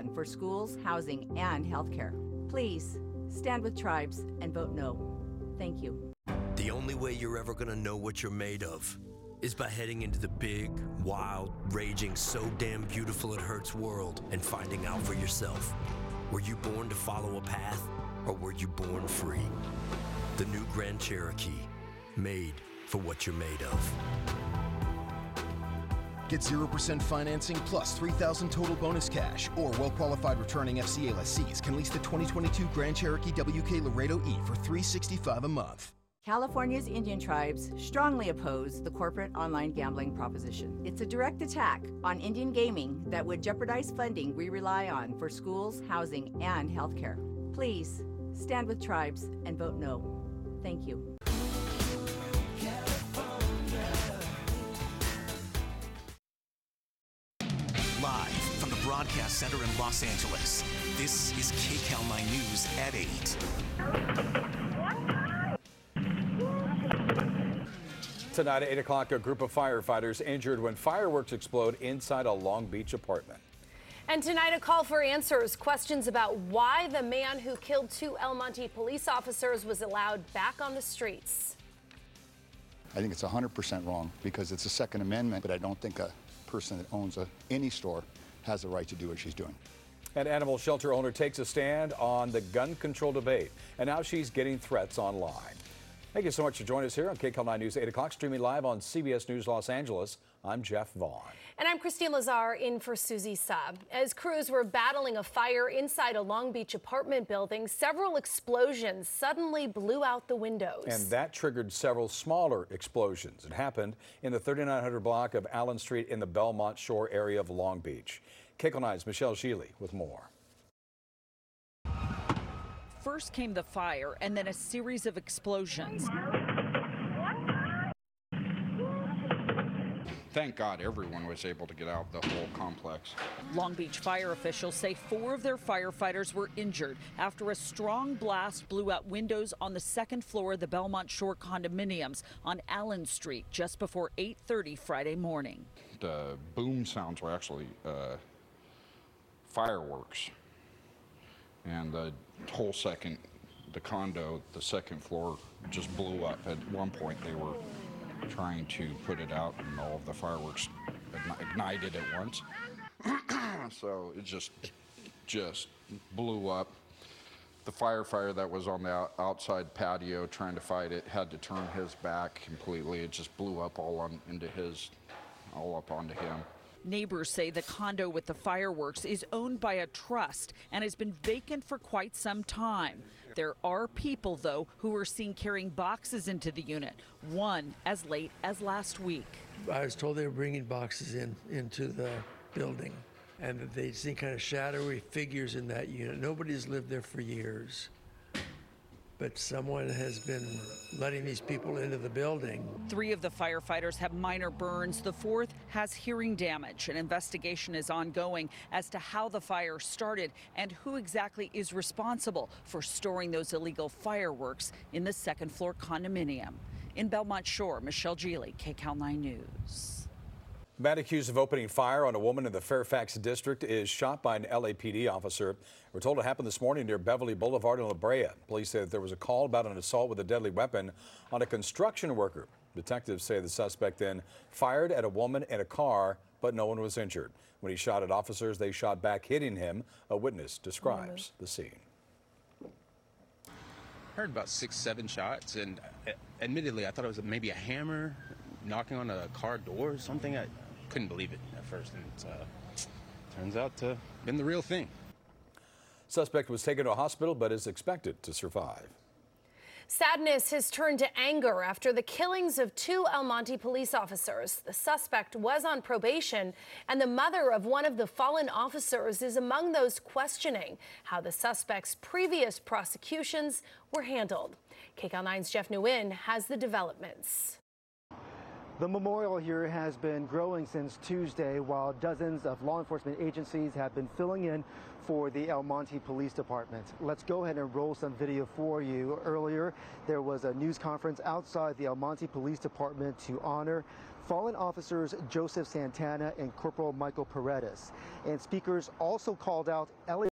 on for schools, housing, and healthcare. Please stand with tribes and vote no. Thank you. The only way you're ever gonna know what you're made of is by heading into the big, wild, raging, so damn beautiful it hurts world and finding out for yourself. Were you born to follow a path, or were you born free? The new Grand Cherokee, made for what you're made of. Get 0% financing plus $3,000 total bonus cash, or well-qualified returning FCA lessees can lease the 2022 Grand Cherokee WK Laredo E for $365 a month. California's Indian tribes strongly oppose the corporate online gambling proposition. It's a direct attack on Indian gaming that would jeopardize funding we rely on for schools, housing, and healthcare. Please stand with tribes and vote no. Thank you. Live from the Broadcast Center in Los Angeles, this is Kcal News at 8. Tonight at 8 o'clock, a group of firefighters injured when fireworks explode inside a Long Beach apartment. And tonight, a call for answers. Questions about why the man who killed 2 El Monte police officers was allowed back on the streets. I think it's 100% wrong because it's a Second Amendment, but I don't think a person that owns any store has the right to do what she's doing. An animal shelter owner takes a stand on the gun control debate, and now she's getting threats online. Thank you so much for joining us here on Kcal News 8 o'clock, streaming live on CBS News Los Angeles. I'm Jeff Vaughn. And I'm Christine Lazar in for Susie Saab. As crews were battling a fire inside a Long Beach apartment building, several explosions suddenly blew out the windows. And that triggered several smaller explosions. It happened in the 3900 block of Allen Street in the Belmont Shore area of Long Beach. Kcal 9's Michelle Sheely with more. First came the fire and then a series of explosions. Thank God everyone was able to get out of the whole complex. Long Beach fire officials say 4 of their firefighters were injured after a strong blast blew out windows on the second floor of the Belmont Shore condominiums on Allen Street just before 8:30 Friday morning. The boom sounds were actually fireworks. And the whole the condo, the second floor just blew up. At one point they were trying to put it out and all of the fireworks ignited at once. So it just blew up. The firefighter that was on the outside patio trying to fight it had to turn his back completely. It just blew up all up onto him. Neighbors say the condo with the fireworks is owned by a trust and has been vacant for quite some time. There are people, though, who were seen carrying boxes into the unit, one as late as last week. I was told they were bringing boxes into the building and that they'd seen kind of shadowy figures in that unit. Nobody's lived there for years, but someone has been letting these people into the building. 3 of the firefighters have minor burns. The 4th has hearing damage. An investigation is ongoing as to how the fire started and who exactly is responsible for storing those illegal fireworks in the second floor condominium. In Belmont Shore, Michelle Geely, Kcal 9 News. A man accused of opening fire on a woman in the Fairfax district is shot by an LAPD officer. We're told it happened this morning near Beverly Boulevard in La Brea. Police say that there was a call about an assault with a deadly weapon on a construction worker. Detectives say the suspect then fired at a woman in a car, but no one was injured. When he shot at officers, they shot back, hitting him. A witness describes the scene. Heard about 6-7 shots, and admittedly, I thought it was maybe a hammer knocking on a car door or something. I couldn't believe it at first, and it turns out to have been the real thing. Suspect was taken to a hospital but is expected to survive. Sadness has turned to anger after the killings of 2 El Monte police officers. The suspect was on probation, and the mother of one of the fallen officers is among those questioning how the suspect's previous prosecutions were handled. Kcal 9's Jeff Nguyen has the developments. The memorial here has been growing since Tuesday, while dozens of law enforcement agencies have been filling in for the El Monte Police Department. Let's go ahead and roll some video for you. Earlier, there was a news conference outside the El Monte Police Department to honor fallen officers Joseph Santana and Corporal Michael Paredes. And speakers also called out LA